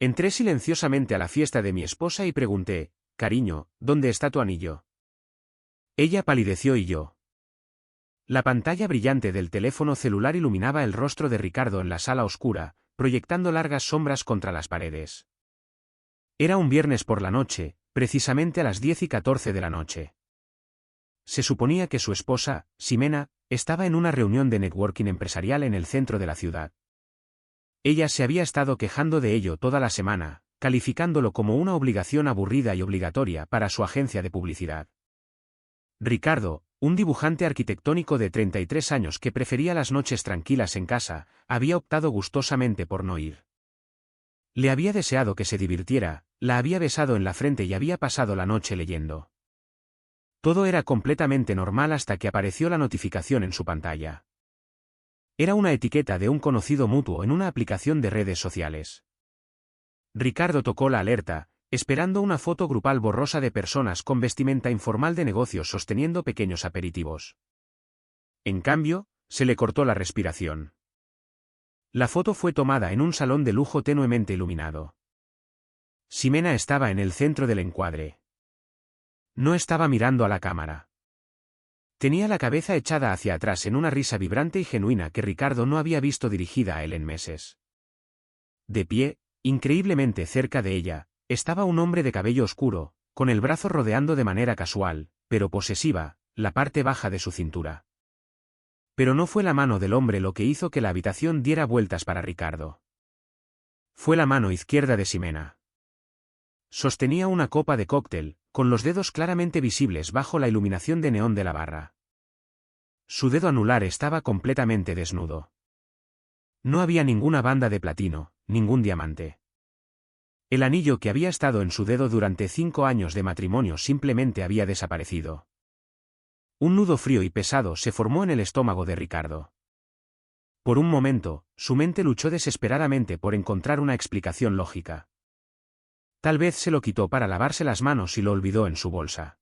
Entré silenciosamente a la fiesta de mi esposa y pregunté, cariño, ¿dónde está tu anillo? Ella palideció y yo. La pantalla brillante del teléfono celular iluminaba el rostro de Ricardo en la sala oscura, proyectando largas sombras contra las paredes. Era un viernes por la noche, precisamente a las 10:14 de la noche. Se suponía que su esposa, Ximena, estaba en una reunión de networking empresarial en el centro de la ciudad. Ella se había estado quejando de ello toda la semana, calificándolo como una obligación aburrida y obligatoria para su agencia de publicidad. Ricardo, un dibujante arquitectónico de 33 años que prefería las noches tranquilas en casa, había optado gustosamente por no ir. Le había deseado que se divirtiera, la había besado en la frente y había pasado la noche leyendo. Todo era completamente normal hasta que apareció la notificación en su pantalla. Era una etiqueta de un conocido mutuo en una aplicación de redes sociales. Ricardo tocó la alerta, esperando una foto grupal borrosa de personas con vestimenta informal de negocios sosteniendo pequeños aperitivos. En cambio, se le cortó la respiración. La foto fue tomada en un salón de lujo tenuemente iluminado. Ximena estaba en el centro del encuadre. No estaba mirando a la cámara. Tenía la cabeza echada hacia atrás en una risa vibrante y genuina que Ricardo no había visto dirigida a él en meses. De pie, increíblemente cerca de ella, estaba un hombre de cabello oscuro, con el brazo rodeando de manera casual, pero posesiva, la parte baja de su cintura. Pero no fue la mano del hombre lo que hizo que la habitación diera vueltas para Ricardo. Fue la mano izquierda de Ximena. Sostenía una copa de cóctel, con los dedos claramente visibles bajo la iluminación de neón de la barra. Su dedo anular estaba completamente desnudo. No había ninguna banda de platino, ningún diamante. El anillo que había estado en su dedo durante 5 años de matrimonio simplemente había desaparecido. Un nudo frío y pesado se formó en el estómago de Ricardo. Por un momento, su mente luchó desesperadamente por encontrar una explicación lógica. Tal vez se lo quitó para lavarse las manos y lo olvidó en su bolsa.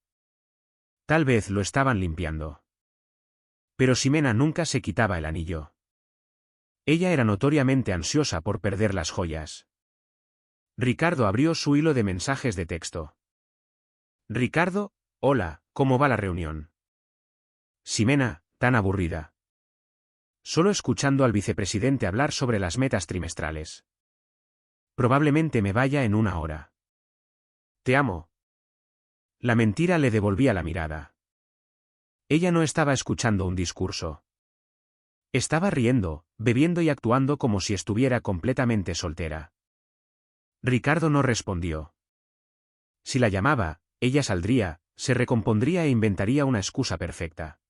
Tal vez lo estaban limpiando. Pero Ximena nunca se quitaba el anillo. Ella era notoriamente ansiosa por perder las joyas. Ricardo abrió su hilo de mensajes de texto. Ricardo, hola, ¿cómo va la reunión? Ximena, tan aburrida. Solo escuchando al vicepresidente hablar sobre las metas trimestrales. Probablemente me vaya en 1 hora. Te amo. La mentira le devolvía la mirada. Ella no estaba escuchando un discurso. Estaba riendo, bebiendo y actuando como si estuviera completamente soltera. Ricardo no respondió. Si la llamaba, ella saldría, se recompondría e inventaría una excusa perfecta.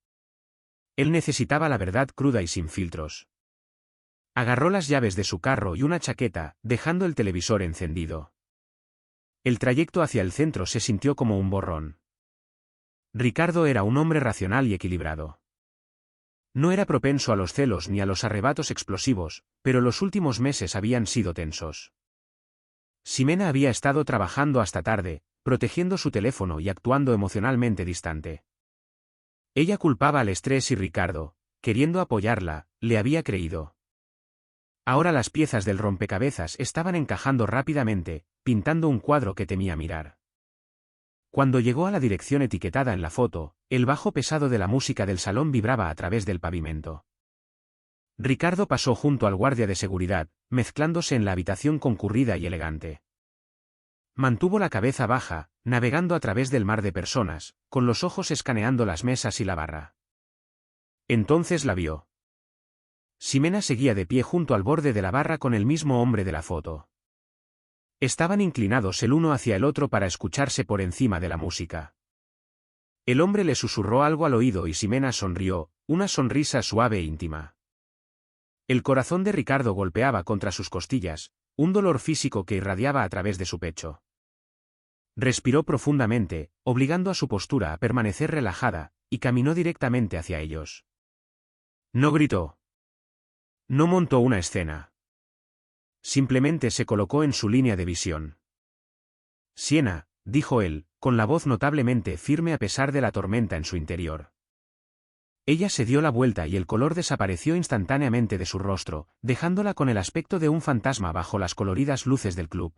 Él necesitaba la verdad cruda y sin filtros. Agarró las llaves de su carro y una chaqueta, dejando el televisor encendido. El trayecto hacia el centro se sintió como un borrón. Ricardo era un hombre racional y equilibrado. No era propenso a los celos ni a los arrebatos explosivos, pero los últimos meses habían sido tensos. Ximena había estado trabajando hasta tarde, protegiendo su teléfono y actuando emocionalmente distante. Ella culpaba al estrés y Ricardo, queriendo apoyarla, le había creído. Ahora las piezas del rompecabezas estaban encajando rápidamente, pintando un cuadro que temía mirar. Cuando llegó a la dirección etiquetada en la foto, el bajo pesado de la música del salón vibraba a través del pavimento. Ricardo pasó junto al guardia de seguridad, mezclándose en la habitación concurrida y elegante. Mantuvo la cabeza baja, navegando a través del mar de personas, con los ojos escaneando las mesas y la barra. Entonces la vio. Ximena seguía de pie junto al borde de la barra con el mismo hombre de la foto. Estaban inclinados el uno hacia el otro para escucharse por encima de la música. El hombre le susurró algo al oído y Ximena sonrió, una sonrisa suave e íntima. El corazón de Ricardo golpeaba contra sus costillas, un dolor físico que irradiaba a través de su pecho. Respiró profundamente, obligando a su postura a permanecer relajada, y caminó directamente hacia ellos. No gritó. No montó una escena. Simplemente se colocó en su línea de visión. Siena, dijo él, con la voz notablemente firme a pesar de la tormenta en su interior. Ella se dio la vuelta y el color desapareció instantáneamente de su rostro, dejándola con el aspecto de un fantasma bajo las coloridas luces del club.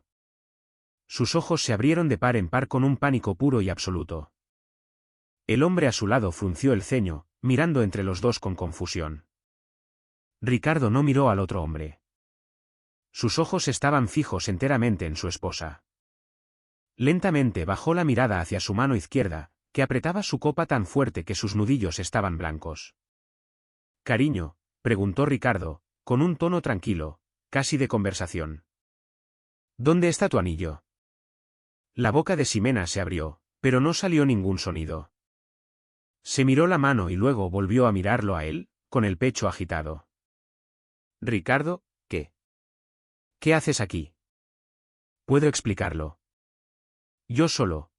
Sus ojos se abrieron de par en par con un pánico puro y absoluto. El hombre a su lado frunció el ceño, mirando entre los dos con confusión. Ricardo no miró al otro hombre. Sus ojos estaban fijos enteramente en su esposa. Lentamente bajó la mirada hacia su mano izquierda, que apretaba su copa tan fuerte que sus nudillos estaban blancos. «Cariño», preguntó Ricardo, con un tono tranquilo, casi de conversación. «¿Dónde está tu anillo?» La boca de Ximena se abrió, pero no salió ningún sonido. Se miró la mano y luego volvió a mirarlo a él, con el pecho agitado. «Ricardo, ¿qué? ¿Qué haces aquí?» «Puedo explicarlo. Yo solo».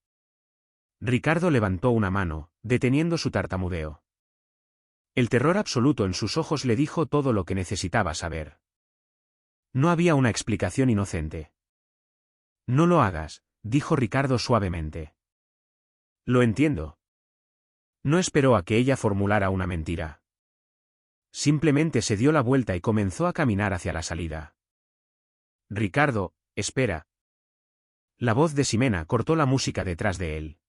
Ricardo levantó una mano, deteniendo su tartamudeo. El terror absoluto en sus ojos le dijo todo lo que necesitaba saber. No había una explicación inocente. «No lo hagas», dijo Ricardo suavemente. «Lo entiendo». No esperó a que ella formulara una mentira. Simplemente se dio la vuelta y comenzó a caminar hacia la salida. «Ricardo, espera». La voz de Ximena cortó la música detrás de él.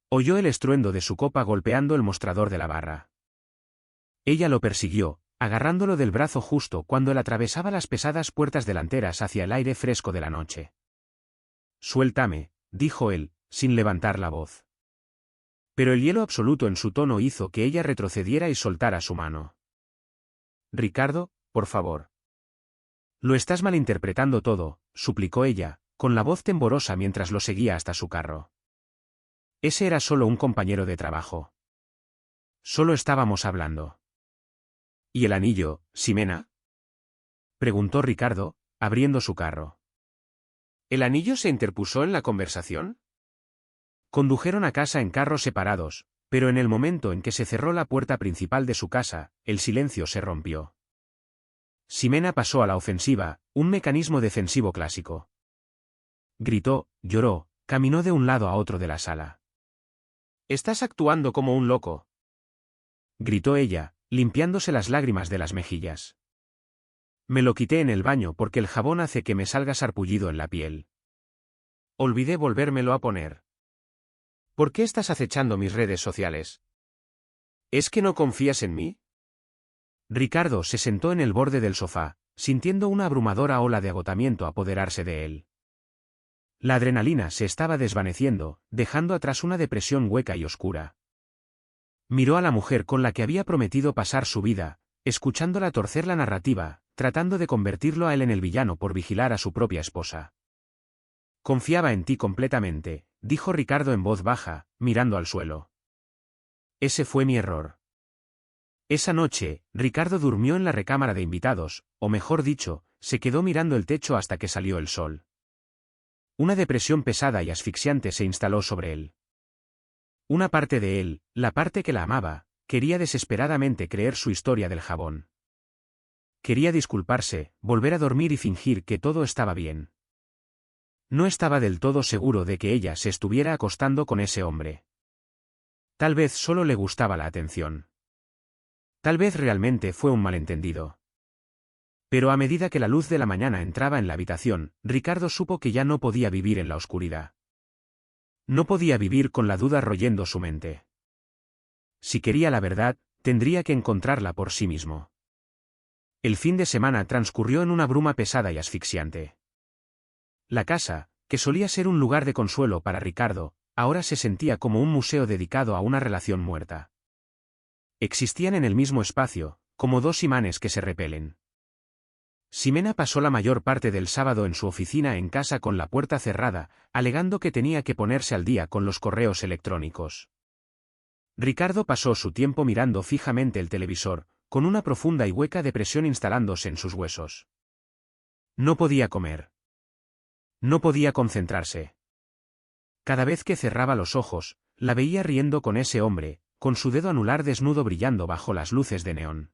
Oyó el estruendo de su copa golpeando el mostrador de la barra. Ella lo persiguió, agarrándolo del brazo justo cuando él atravesaba las pesadas puertas delanteras hacia el aire fresco de la noche. «Suéltame», dijo él, sin levantar la voz. Pero el hielo absoluto en su tono hizo que ella retrocediera y soltara su mano. «Ricardo, por favor». «Lo estás malinterpretando todo», suplicó ella, con la voz temblorosa mientras lo seguía hasta su carro. «Ese era solo un compañero de trabajo. Solo estábamos hablando». «¿Y el anillo, Ximena?», preguntó Ricardo, abriendo su carro. ¿El anillo se interpuso en la conversación? Condujeron a casa en carros separados, pero en el momento en que se cerró la puerta principal de su casa, el silencio se rompió. Ximena pasó a la ofensiva, un mecanismo defensivo clásico. Gritó, lloró, caminó de un lado a otro de la sala. «Estás actuando como un loco», gritó ella, limpiándose las lágrimas de las mejillas. «Me lo quité en el baño porque el jabón hace que me salga sarpullido en la piel. Olvidé volvérmelo a poner». «¿Por qué estás acechando mis redes sociales? ¿Es que no confías en mí?» Ricardo se sentó en el borde del sofá, sintiendo una abrumadora ola de agotamiento apoderarse de él. La adrenalina se estaba desvaneciendo, dejando atrás una depresión hueca y oscura. Miró a la mujer con la que había prometido pasar su vida, escuchándola torcer la narrativa, tratando de convertirlo a él en el villano por vigilar a su propia esposa. «Confiaba en ti completamente», dijo Ricardo en voz baja, mirando al suelo. «Ese fue mi error». Esa noche, Ricardo durmió en la recámara de invitados, o mejor dicho, se quedó mirando el techo hasta que salió el sol. Una depresión pesada y asfixiante se instaló sobre él. Una parte de él, la parte que la amaba, quería desesperadamente creer su historia del jabón. Quería disculparse, volver a dormir y fingir que todo estaba bien. No estaba del todo seguro de que ella se estuviera acostando con ese hombre. Tal vez solo le gustaba la atención. Tal vez realmente fue un malentendido. Pero a medida que la luz de la mañana entraba en la habitación, Ricardo supo que ya no podía vivir en la oscuridad. No podía vivir con la duda royendo su mente. Si quería la verdad, tendría que encontrarla por sí mismo. El fin de semana transcurrió en una bruma pesada y asfixiante. La casa, que solía ser un lugar de consuelo para Ricardo, ahora se sentía como un museo dedicado a una relación muerta. Existían en el mismo espacio, como dos imanes que se repelen. Ximena pasó la mayor parte del sábado en su oficina en casa con la puerta cerrada, alegando que tenía que ponerse al día con los correos electrónicos. Ricardo pasó su tiempo mirando fijamente el televisor, con una profunda y hueca depresión instalándose en sus huesos. No podía comer. No podía concentrarse. Cada vez que cerraba los ojos, la veía riendo con ese hombre, con su dedo anular desnudo brillando bajo las luces de neón.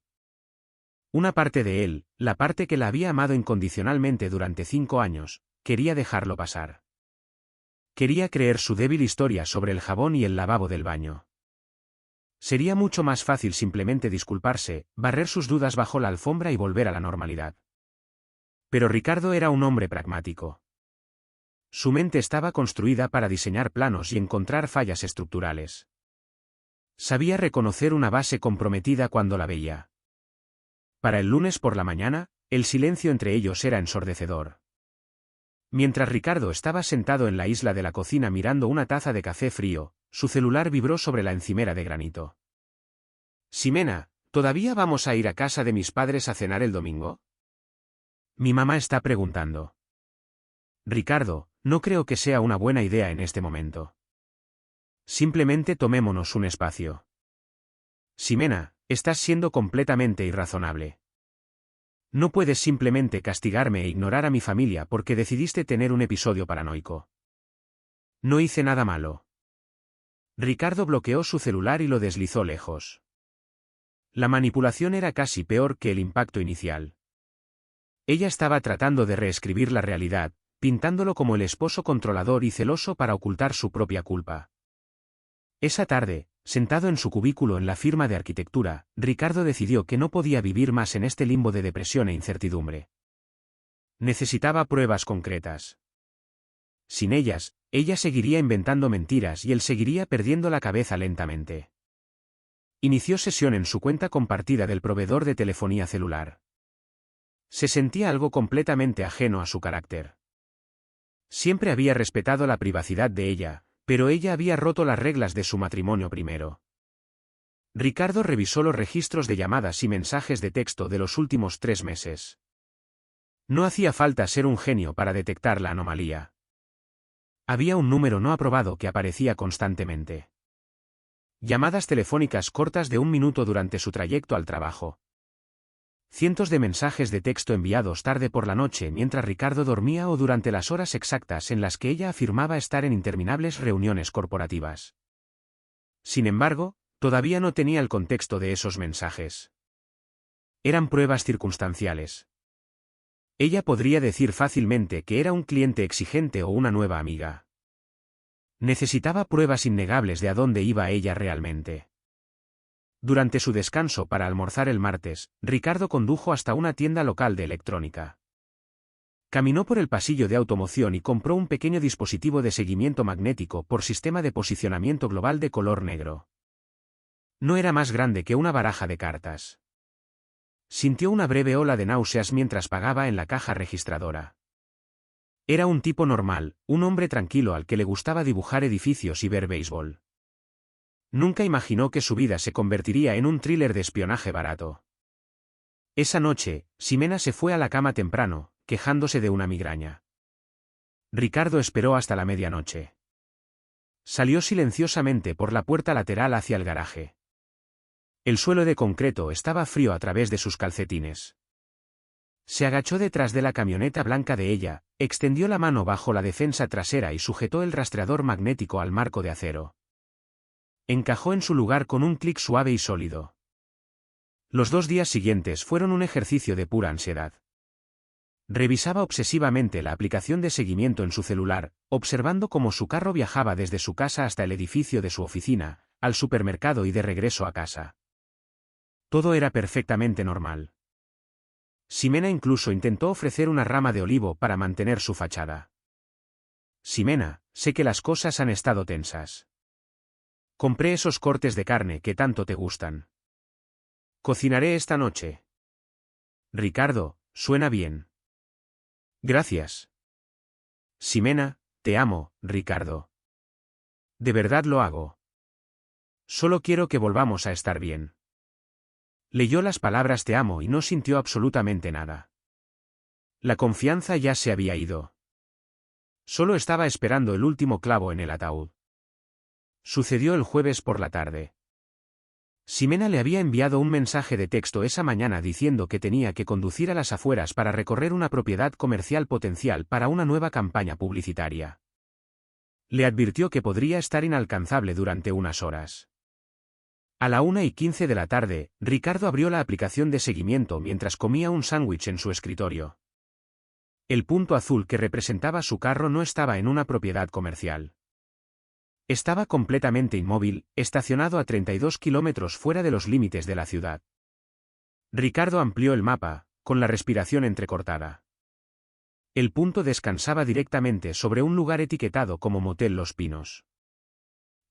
Una parte de él, la parte que la había amado incondicionalmente durante 5 años, quería dejarlo pasar. Quería creer su débil historia sobre el jabón y el lavabo del baño. Sería mucho más fácil simplemente disculparse, barrer sus dudas bajo la alfombra y volver a la normalidad. Pero Ricardo era un hombre pragmático. Su mente estaba construida para diseñar planos y encontrar fallas estructurales. Sabía reconocer una base comprometida cuando la veía. Para el lunes por la mañana, el silencio entre ellos era ensordecedor. Mientras Ricardo estaba sentado en la isla de la cocina mirando una taza de café frío, su celular vibró sobre la encimera de granito. «Ximena, ¿todavía vamos a ir a casa de mis padres a cenar el domingo?» Mi mamá está preguntando. Ricardo, no creo que sea una buena idea en este momento. Simplemente tomémonos un espacio. Ximena, estás siendo completamente irrazonable. No puedes simplemente castigarme e ignorar a mi familia porque decidiste tener un episodio paranoico. No hice nada malo. Ricardo bloqueó su celular y lo deslizó lejos. La manipulación era casi peor que el impacto inicial. Ella estaba tratando de reescribir la realidad, pintándolo como el esposo controlador y celoso para ocultar su propia culpa. Esa tarde, sentado en su cubículo en la firma de arquitectura, Ricardo decidió que no podía vivir más en este limbo de depresión e incertidumbre. Necesitaba pruebas concretas. Sin ellas, ella seguiría inventando mentiras y él seguiría perdiendo la cabeza lentamente. Inició sesión en su cuenta compartida del proveedor de telefonía celular. Se sentía algo completamente ajeno a su carácter. Siempre había respetado la privacidad de ella, pero ella había roto las reglas de su matrimonio primero. Ricardo revisó los registros de llamadas y mensajes de texto de los últimos 3 meses. No hacía falta ser un genio para detectar la anomalía. Había un número no aprobado que aparecía constantemente. Llamadas telefónicas cortas de 1 minuto durante su trayecto al trabajo. Cientos de mensajes de texto enviados tarde por la noche mientras Ricardo dormía o durante las horas exactas en las que ella afirmaba estar en interminables reuniones corporativas. Sin embargo, todavía no tenía el contexto de esos mensajes. Eran pruebas circunstanciales. Ella podría decir fácilmente que era un cliente exigente o una nueva amiga. Necesitaba pruebas innegables de a dónde iba ella realmente. Durante su descanso para almorzar el martes, Ricardo condujo hasta una tienda local de electrónica. Caminó por el pasillo de automoción y compró un pequeño dispositivo de seguimiento magnético por sistema de posicionamiento global de color negro. No era más grande que una baraja de cartas. Sintió una breve ola de náuseas mientras pagaba en la caja registradora. Era un tipo normal, un hombre tranquilo al que le gustaba dibujar edificios y ver béisbol. Nunca imaginó que su vida se convertiría en un thriller de espionaje barato. Esa noche, Ximena se fue a la cama temprano, quejándose de una migraña. Ricardo esperó hasta la medianoche. Salió silenciosamente por la puerta lateral hacia el garaje. El suelo de concreto estaba frío a través de sus calcetines. Se agachó detrás de la camioneta blanca de ella, extendió la mano bajo la defensa trasera y sujetó el rastreador magnético al marco de acero. Encajó en su lugar con un clic suave y sólido. Los 2 días siguientes fueron un ejercicio de pura ansiedad. Revisaba obsesivamente la aplicación de seguimiento en su celular, observando cómo su carro viajaba desde su casa hasta el edificio de su oficina, al supermercado y de regreso a casa. Todo era perfectamente normal. Ximena incluso intentó ofrecer una rama de olivo para mantener su fachada. Ximena, sé que las cosas han estado tensas. Compré esos cortes de carne que tanto te gustan. Cocinaré esta noche. Ricardo, suena bien. Gracias. Ximena, te amo, Ricardo. De verdad lo hago. Solo quiero que volvamos a estar bien. Leyó las palabras te amo y no sintió absolutamente nada. La confianza ya se había ido. Solo estaba esperando el último clavo en el ataúd. Sucedió el jueves por la tarde. Ximena le había enviado un mensaje de texto esa mañana diciendo que tenía que conducir a las afueras para recorrer una propiedad comercial potencial para una nueva campaña publicitaria. Le advirtió que podría estar inalcanzable durante unas horas. A la 1:15 de la tarde, Ricardo abrió la aplicación de seguimiento mientras comía un sándwich en su escritorio. El punto azul que representaba su carro no estaba en una propiedad comercial. Estaba completamente inmóvil, estacionado a 32 kilómetros fuera de los límites de la ciudad. Ricardo amplió el mapa, con la respiración entrecortada. El punto descansaba directamente sobre un lugar etiquetado como Motel Los Pinos.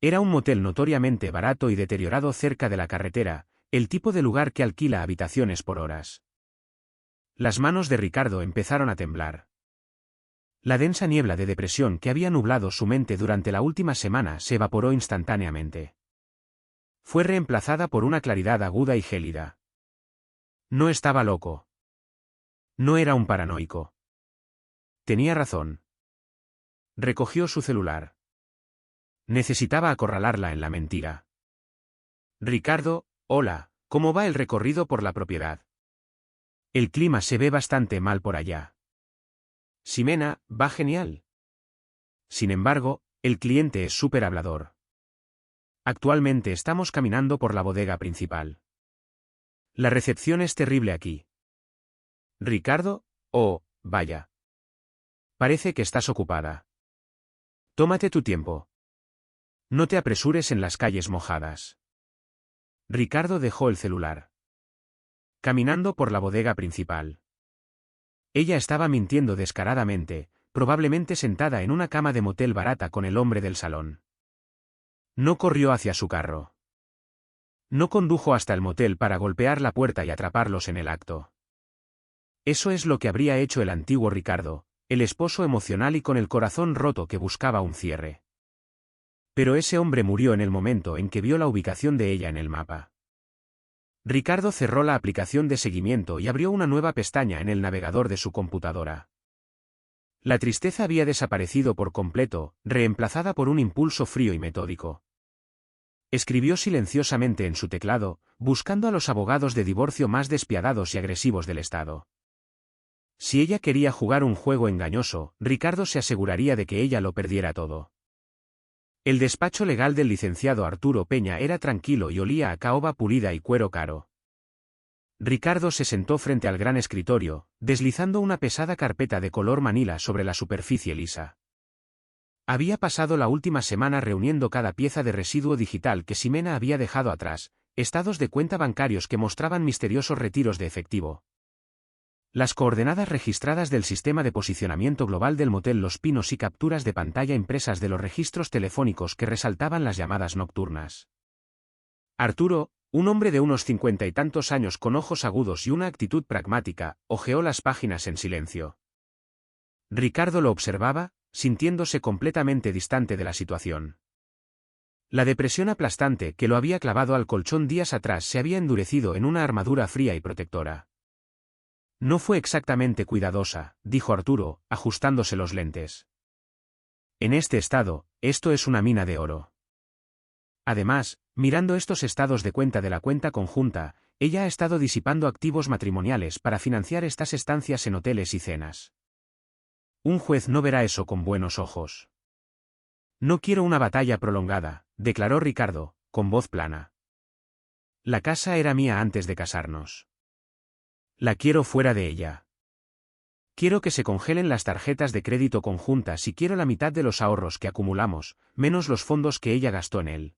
Era un motel notoriamente barato y deteriorado cerca de la carretera, el tipo de lugar que alquila habitaciones por horas. Las manos de Ricardo empezaron a temblar. La densa niebla de depresión que había nublado su mente durante la última semana se evaporó instantáneamente. Fue reemplazada por una claridad aguda y gélida. No estaba loco. No era un paranoico. Tenía razón. Recogió su celular. Necesitaba acorralarla en la mentira. Ricardo, hola, ¿cómo va el recorrido por la propiedad? El clima se ve bastante mal por allá. Ximena, va genial. Sin embargo, el cliente es súper hablador. Actualmente estamos caminando por la bodega principal. La recepción es terrible aquí. Ricardo, oh, vaya. Parece que estás ocupada. Tómate tu tiempo. No te apresures en las calles mojadas. Ricardo dejó el celular. Caminando por la bodega principal. Ella estaba mintiendo descaradamente, probablemente sentada en una cama de motel barata con el hombre del salón. No corrió hacia su carro. No condujo hasta el motel para golpear la puerta y atraparlos en el acto. Eso es lo que habría hecho el antiguo Ricardo, el esposo emocional y con el corazón roto que buscaba un cierre. Pero ese hombre murió en el momento en que vio la ubicación de ella en el mapa. Ricardo cerró la aplicación de seguimiento y abrió una nueva pestaña en el navegador de su computadora. La tristeza había desaparecido por completo, reemplazada por un impulso frío y metódico. Escribió silenciosamente en su teclado, buscando a los abogados de divorcio más despiadados y agresivos del Estado. Si ella quería jugar un juego engañoso, Ricardo se aseguraría de que ella lo perdiera todo. El despacho legal del licenciado Arturo Peña era tranquilo y olía a caoba pulida y cuero caro. Ricardo se sentó frente al gran escritorio, deslizando una pesada carpeta de color manila sobre la superficie lisa. Había pasado la última semana reuniendo cada pieza de residuo digital que Ximena había dejado atrás, estados de cuenta bancarios que mostraban misteriosos retiros de efectivo. Las coordenadas registradas del sistema de posicionamiento global del motel Los Pinos y capturas de pantalla impresas de los registros telefónicos que resaltaban las llamadas nocturnas. Arturo, un hombre de unos 50 y tantos años con ojos agudos y una actitud pragmática, hojeó las páginas en silencio. Ricardo lo observaba, sintiéndose completamente distante de la situación. La depresión aplastante que lo había clavado al colchón días atrás se había endurecido en una armadura fría y protectora. No fue exactamente cuidadosa, dijo Arturo, ajustándose los lentes. En este estado, esto es una mina de oro. Además, mirando estos estados de cuenta de la cuenta conjunta, ella ha estado disipando activos matrimoniales para financiar estas estancias en hoteles y cenas. Un juez no verá eso con buenos ojos. No quiero una batalla prolongada, declaró Ricardo, con voz plana. La casa era mía antes de casarnos. La quiero fuera de ella. Quiero que se congelen las tarjetas de crédito conjuntas y quiero la mitad de los ahorros que acumulamos, menos los fondos que ella gastó en él.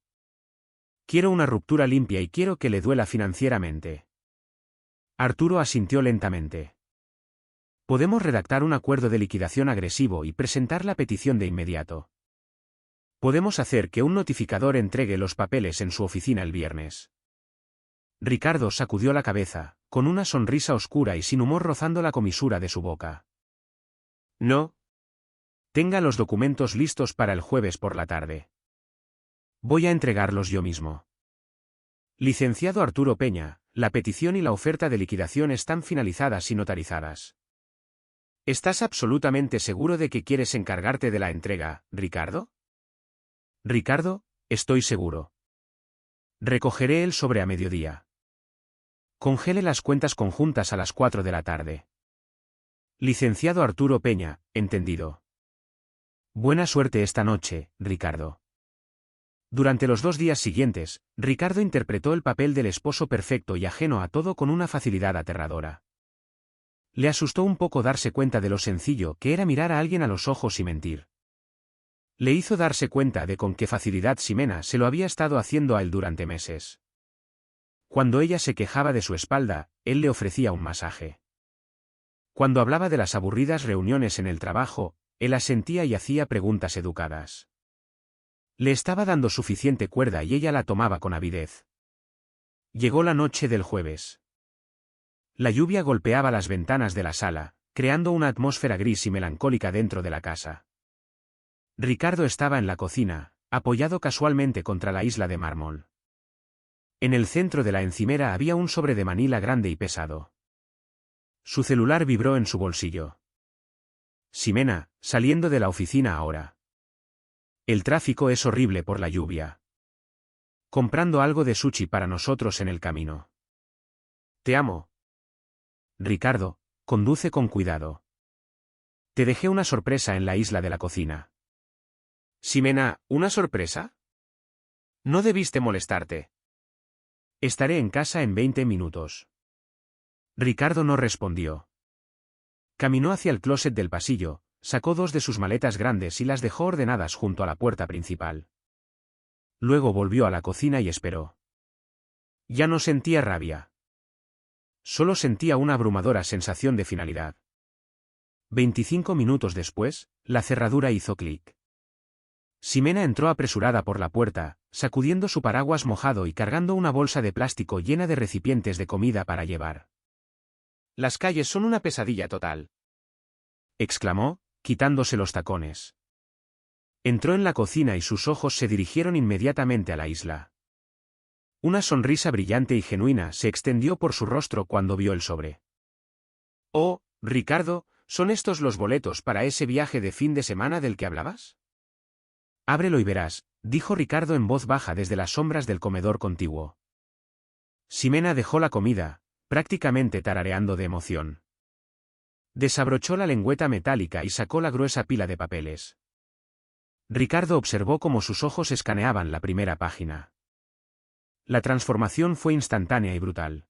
Quiero una ruptura limpia y quiero que le duela financieramente. Arturo asintió lentamente. Podemos redactar un acuerdo de liquidación agresivo y presentar la petición de inmediato. Podemos hacer que un notificador entregue los papeles en su oficina el viernes. Ricardo sacudió la cabeza, con una sonrisa oscura y sin humor rozando la comisura de su boca. No. Tenga los documentos listos para el jueves por la tarde. Voy a entregarlos yo mismo. Licenciado Arturo Peña, la petición y la oferta de liquidación están finalizadas y notarizadas. ¿Estás absolutamente seguro de que quieres encargarte de la entrega, Ricardo? Ricardo, estoy seguro. Recogeré el sobre a mediodía. Congele las cuentas conjuntas a las 4 de la tarde. Licenciado Arturo Peña, entendido. Buena suerte esta noche, Ricardo. Durante los 2 días siguientes, Ricardo interpretó el papel del esposo perfecto y ajeno a todo con una facilidad aterradora. Le asustó un poco darse cuenta de lo sencillo que era mirar a alguien a los ojos y mentir. Le hizo darse cuenta de con qué facilidad Ximena se lo había estado haciendo a él durante meses. Cuando ella se quejaba de su espalda, él le ofrecía un masaje. Cuando hablaba de las aburridas reuniones en el trabajo, él asentía y hacía preguntas educadas. Le estaba dando suficiente cuerda y ella la tomaba con avidez. Llegó la noche del jueves. La lluvia golpeaba las ventanas de la sala, creando una atmósfera gris y melancólica dentro de la casa. Ricardo estaba en la cocina, apoyado casualmente contra la isla de mármol. En el centro de la encimera había un sobre de manila grande y pesado. Su celular vibró en su bolsillo. Ximena, saliendo de la oficina ahora. El tráfico es horrible por la lluvia. Comprando algo de sushi para nosotros en el camino. Te amo. Ricardo, conduce con cuidado. Te dejé una sorpresa en la isla de la cocina. Ximena, ¿una sorpresa? No debiste molestarte. Estaré en casa en 20 minutos. Ricardo no respondió. Caminó hacia el closet del pasillo, sacó dos de sus maletas grandes y las dejó ordenadas junto a la puerta principal. Luego volvió a la cocina y esperó. Ya no sentía rabia. Solo sentía una abrumadora sensación de finalidad. 25 minutos después, la cerradura hizo clic. Ximena entró apresurada por la puerta, sacudiendo su paraguas mojado y cargando una bolsa de plástico llena de recipientes de comida para llevar. Las calles son una pesadilla total, exclamó, quitándose los tacones. Entró en la cocina y sus ojos se dirigieron inmediatamente a la isla. Una sonrisa brillante y genuina se extendió por su rostro cuando vio el sobre. Oh, Ricardo, ¿son estos los boletos para ese viaje de fin de semana del que hablabas? Ábrelo y verás, dijo Ricardo en voz baja desde las sombras del comedor contiguo. Ximena dejó la comida, prácticamente tarareando de emoción. Desabrochó la lengüeta metálica y sacó la gruesa pila de papeles. Ricardo observó cómo sus ojos escaneaban la primera página. La transformación fue instantánea y brutal.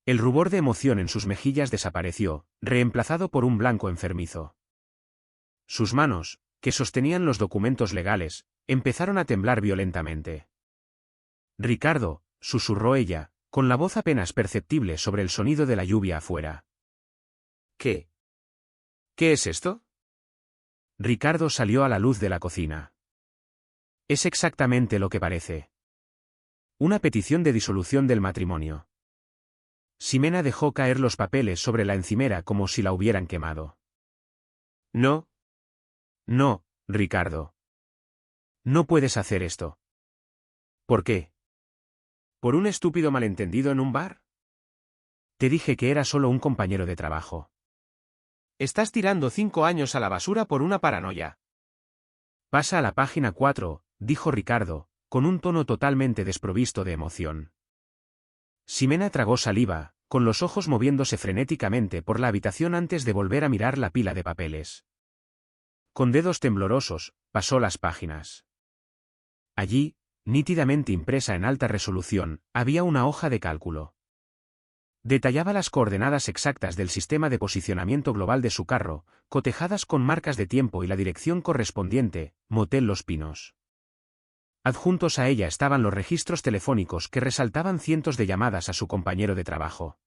El rubor de emoción en sus mejillas desapareció, reemplazado por un blanco enfermizo. Sus manos, que sostenían los documentos legales, empezaron a temblar violentamente. Ricardo, susurró ella, con la voz apenas perceptible sobre el sonido de la lluvia afuera. ¿Qué? ¿Qué es esto? Ricardo salió a la luz de la cocina. Es exactamente lo que parece. Una petición de disolución del matrimonio. Ximena dejó caer los papeles sobre la encimera como si la hubieran quemado. No. No, Ricardo. No puedes hacer esto. ¿Por qué? ¿Por un estúpido malentendido en un bar? Te dije que era solo un compañero de trabajo. Estás tirando 5 años a la basura por una paranoia. Pasa a la página 4, dijo Ricardo, con un tono totalmente desprovisto de emoción. Ximena tragó saliva, con los ojos moviéndose frenéticamente por la habitación antes de volver a mirar la pila de papeles. Con dedos temblorosos, pasó las páginas. Allí, nítidamente impresa en alta resolución, había una hoja de cálculo. Detallaba las coordenadas exactas del sistema de posicionamiento global de su carro, cotejadas con marcas de tiempo y la dirección correspondiente, Motel Los Pinos. Adjuntos a ella estaban los registros telefónicos que resaltaban cientos de llamadas a su compañero de trabajo.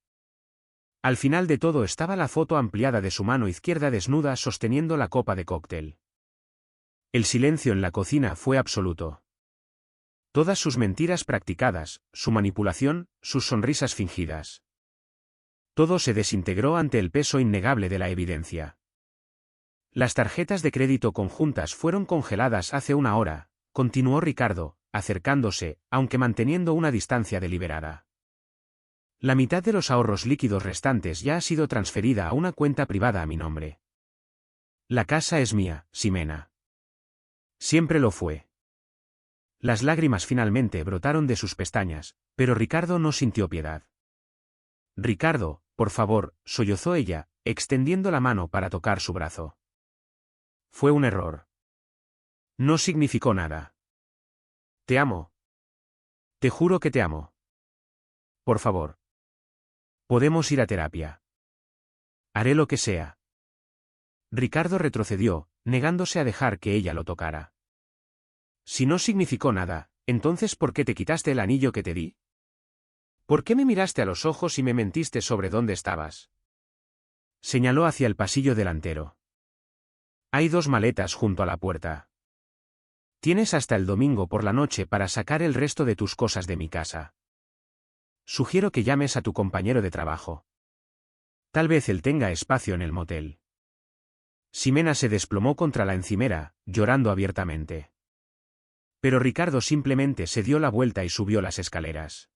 Al final de todo estaba la foto ampliada de su mano izquierda desnuda sosteniendo la copa de cóctel. El silencio en la cocina fue absoluto. Todas sus mentiras practicadas, su manipulación, sus sonrisas fingidas. Todo se desintegró ante el peso innegable de la evidencia. Las tarjetas de crédito conjuntas fueron congeladas hace una hora, continuó Ricardo, acercándose, aunque manteniendo una distancia deliberada. La mitad de los ahorros líquidos restantes ya ha sido transferida a una cuenta privada a mi nombre. La casa es mía, Ximena. Siempre lo fue. Las lágrimas finalmente brotaron de sus pestañas, pero Ricardo no sintió piedad. Ricardo, por favor, sollozó ella, extendiendo la mano para tocar su brazo. Fue un error. No significó nada. Te amo. Te juro que te amo. Por favor. Podemos ir a terapia. Haré lo que sea. Ricardo retrocedió, negándose a dejar que ella lo tocara. Si no significó nada, entonces ¿por qué te quitaste el anillo que te di? ¿Por qué me miraste a los ojos y me mentiste sobre dónde estabas? Señaló hacia el pasillo delantero. Hay 2 maletas junto a la puerta. Tienes hasta el domingo por la noche para sacar el resto de tus cosas de mi casa. Sugiero que llames a tu compañero de trabajo. Tal vez él tenga espacio en el motel. Ximena se desplomó contra la encimera, llorando abiertamente. Pero Ricardo simplemente se dio la vuelta y subió las escaleras.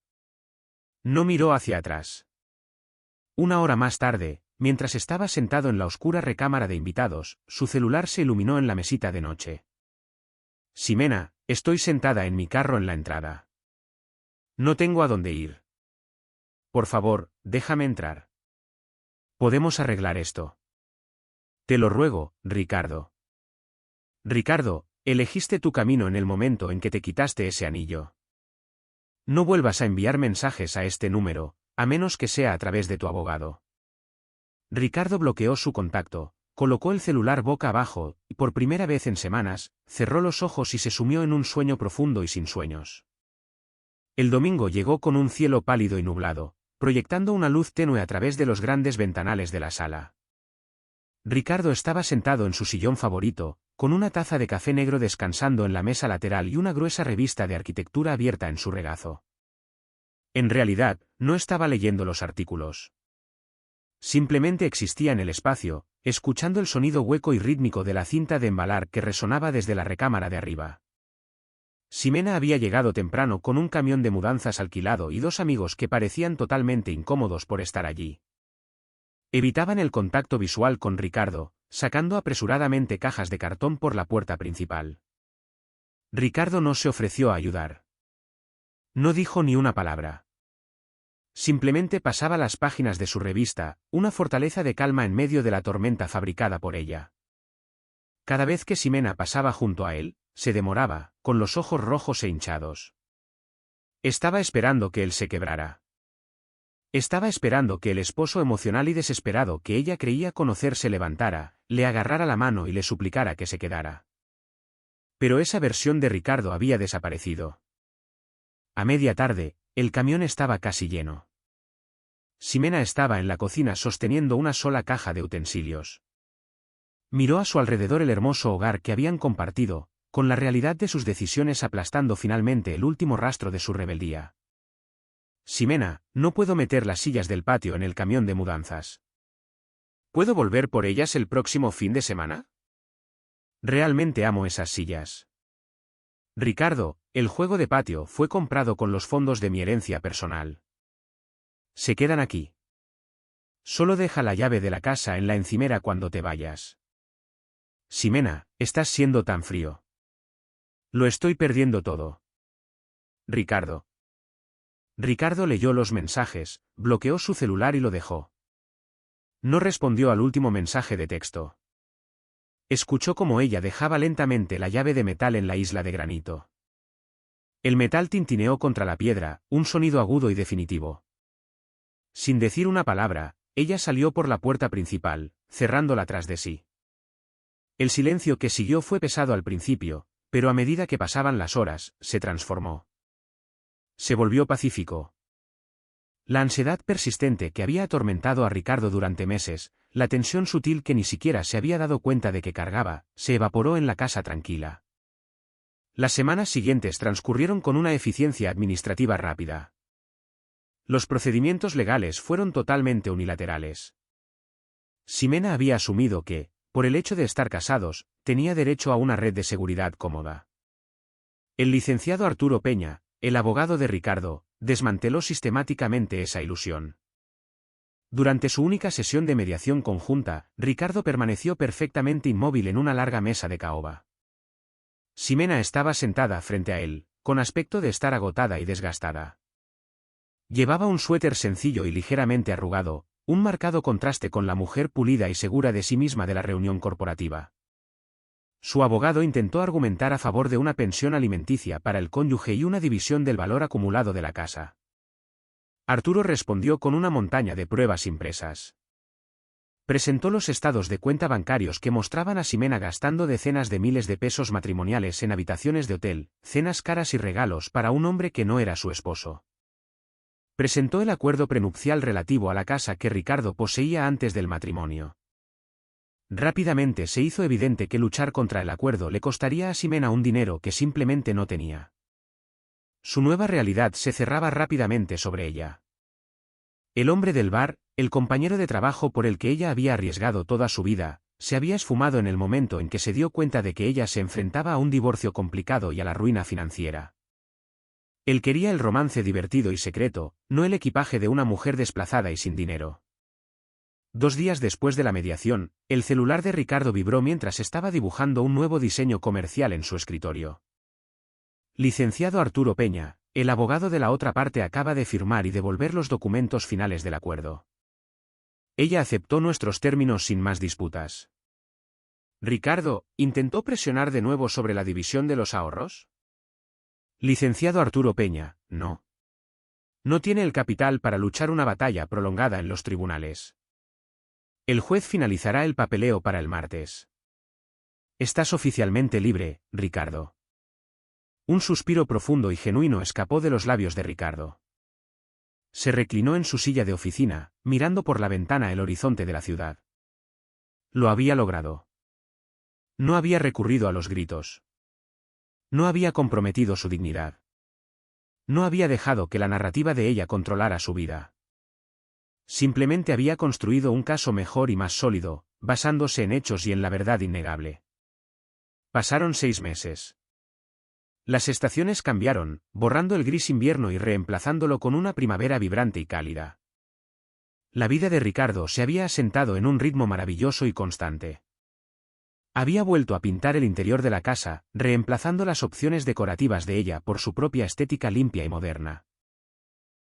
No miró hacia atrás. 1 hora más tarde, mientras estaba sentado en la oscura recámara de invitados, su celular se iluminó en la mesita de noche. Ximena, estoy sentada en mi carro en la entrada. No tengo a dónde ir. Por favor, déjame entrar. Podemos arreglar esto. Te lo ruego, Ricardo. Ricardo, elegiste tu camino en el momento en que te quitaste ese anillo. No vuelvas a enviar mensajes a este número, a menos que sea a través de tu abogado. Ricardo bloqueó su contacto, colocó el celular boca abajo y por primera vez en semanas, cerró los ojos y se sumió en un sueño profundo y sin sueños. El domingo llegó con un cielo pálido y nublado, proyectando una luz tenue a través de los grandes ventanales de la sala. Ricardo estaba sentado en su sillón favorito, con una taza de café negro descansando en la mesa lateral y una gruesa revista de arquitectura abierta en su regazo. En realidad, no estaba leyendo los artículos. Simplemente existía en el espacio, escuchando el sonido hueco y rítmico de la cinta de embalar que resonaba desde la recámara de arriba. Ximena había llegado temprano con un camión de mudanzas alquilado y 2 amigos que parecían totalmente incómodos por estar allí. Evitaban el contacto visual con Ricardo, sacando apresuradamente cajas de cartón por la puerta principal. Ricardo no se ofreció a ayudar. No dijo ni una palabra. Simplemente pasaba las páginas de su revista, una fortaleza de calma en medio de la tormenta fabricada por ella. Cada vez que Ximena pasaba junto a él, se demoraba, con los ojos rojos e hinchados. Estaba esperando que él se quebrara. Estaba esperando que el esposo emocional y desesperado que ella creía conocer se levantara, le agarrara la mano y le suplicara que se quedara. Pero esa versión de Ricardo había desaparecido. A media tarde, el camión estaba casi lleno. Ximena estaba en la cocina sosteniendo una sola caja de utensilios. Miró a su alrededor el hermoso hogar que habían compartido, con la realidad de sus decisiones aplastando finalmente el último rastro de su rebeldía. Ximena, no puedo meter las sillas del patio en el camión de mudanzas. ¿Puedo volver por ellas el próximo fin de semana? Realmente amo esas sillas. Ricardo, el juego de patio fue comprado con los fondos de mi herencia personal. Se quedan aquí. Solo deja la llave de la casa en la encimera cuando te vayas. Ximena, estás siendo tan frío. Lo estoy perdiendo todo. Ricardo. Ricardo leyó los mensajes, bloqueó su celular y lo dejó. No respondió al último mensaje de texto. Escuchó cómo ella dejaba lentamente la llave de metal en la isla de granito. El metal tintineó contra la piedra, un sonido agudo y definitivo. Sin decir una palabra, ella salió por la puerta principal, cerrándola tras de sí. El silencio que siguió fue pesado al principio, pero a medida que pasaban las horas, se transformó. Se volvió pacífico. La ansiedad persistente que había atormentado a Ricardo durante meses, la tensión sutil que ni siquiera se había dado cuenta de que cargaba, se evaporó en la casa tranquila. Las semanas siguientes transcurrieron con una eficiencia administrativa rápida. Los procedimientos legales fueron totalmente unilaterales. Ximena había asumido que, por el hecho de estar casados, tenía derecho a una red de seguridad cómoda. El licenciado Arturo Peña, el abogado de Ricardo, desmanteló sistemáticamente esa ilusión. Durante su única sesión de mediación conjunta, Ricardo permaneció perfectamente inmóvil en una larga mesa de caoba. Ximena estaba sentada frente a él, con aspecto de estar agotada y desgastada. Llevaba un suéter sencillo y ligeramente arrugado, un marcado contraste con la mujer pulida y segura de sí misma de la reunión corporativa. Su abogado intentó argumentar a favor de una pensión alimenticia para el cónyuge y una división del valor acumulado de la casa. Arturo respondió con una montaña de pruebas impresas. Presentó los estados de cuenta bancarios que mostraban a Ximena gastando decenas de miles de pesos matrimoniales en habitaciones de hotel, cenas caras y regalos para un hombre que no era su esposo. Presentó el acuerdo prenupcial relativo a la casa que Ricardo poseía antes del matrimonio. Rápidamente se hizo evidente que luchar contra el acuerdo le costaría a Ximena un dinero que simplemente no tenía. Su nueva realidad se cerraba rápidamente sobre ella. El hombre del bar, el compañero de trabajo por el que ella había arriesgado toda su vida, se había esfumado en el momento en que se dio cuenta de que ella se enfrentaba a un divorcio complicado y a la ruina financiera. Él quería el romance divertido y secreto, no el equipaje de una mujer desplazada y sin dinero. 2 días después de la mediación, el celular de Ricardo vibró mientras estaba dibujando un nuevo diseño comercial en su escritorio. Licenciado Arturo Peña, el abogado de la otra parte acaba de firmar y devolver los documentos finales del acuerdo. Ella aceptó nuestros términos sin más disputas. Ricardo, ¿intentó presionar de nuevo sobre la división de los ahorros? Licenciado Arturo Peña, no. No tiene el capital para luchar una batalla prolongada en los tribunales. El juez finalizará el papeleo para el martes. Estás oficialmente libre, Ricardo. Un suspiro profundo y genuino escapó de los labios de Ricardo. Se reclinó en su silla de oficina, mirando por la ventana el horizonte de la ciudad. Lo había logrado. No había recurrido a los gritos. No había comprometido su dignidad. No había dejado que la narrativa de ella controlara su vida. Simplemente había construido un caso mejor y más sólido, basándose en hechos y en la verdad innegable. Pasaron 6 meses. Las estaciones cambiaron, borrando el gris invierno y reemplazándolo con una primavera vibrante y cálida. La vida de Ricardo se había asentado en un ritmo maravilloso y constante. Había vuelto a pintar el interior de la casa, reemplazando las opciones decorativas de ella por su propia estética limpia y moderna.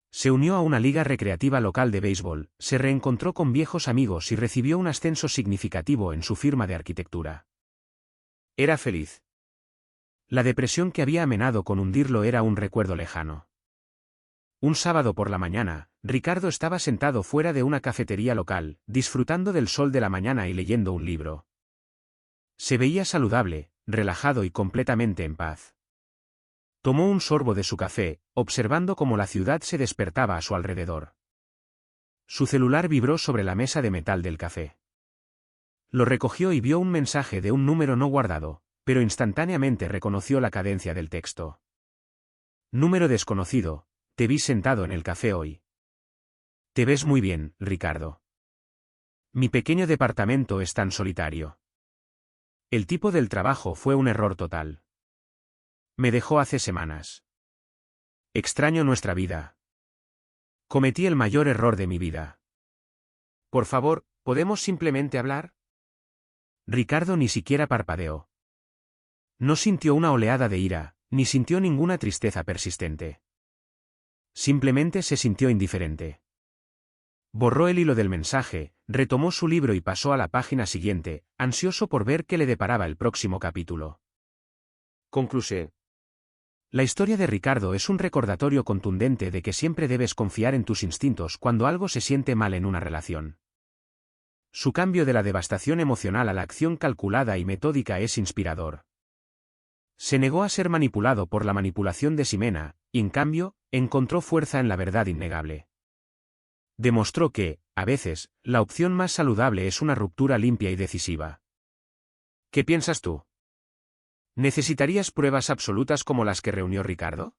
Se unió a una liga recreativa local de béisbol, se reencontró con viejos amigos y recibió un ascenso significativo en su firma de arquitectura. Era feliz. La depresión que había amenazado con hundirlo era un recuerdo lejano. Un sábado por la mañana, Ricardo estaba sentado fuera de una cafetería local, disfrutando del sol de la mañana y leyendo un libro. Se veía saludable, relajado y completamente en paz. Tomó un sorbo de su café, observando cómo la ciudad se despertaba a su alrededor. Su celular vibró sobre la mesa de metal del café. Lo recogió y vio un mensaje de un número no guardado, pero instantáneamente reconoció la cadencia del texto. Número desconocido, te vi sentado en el café hoy. Te ves muy bien, Ricardo. Mi pequeño departamento es tan solitario. El tipo del trabajo fue un error total. Me dejó hace semanas. Extraño nuestra vida. Cometí el mayor error de mi vida. Por favor, ¿podemos simplemente hablar? Ricardo ni siquiera parpadeó. No sintió una oleada de ira, ni sintió ninguna tristeza persistente. Simplemente se sintió indiferente. Borró el hilo del mensaje, retomó su libro y pasó a la página siguiente, ansioso por ver qué le deparaba el próximo capítulo. Conclusión. La historia de Ricardo es un recordatorio contundente de que siempre debes confiar en tus instintos cuando algo se siente mal en una relación. Su cambio de la devastación emocional a la acción calculada y metódica es inspirador. Se negó a ser manipulado por la manipulación de Ximena, y en cambio, encontró fuerza en la verdad innegable. Demostró que, a veces, la opción más saludable es una ruptura limpia y decisiva. ¿Qué piensas tú? ¿Necesitarías pruebas absolutas como las que reunió Ricardo?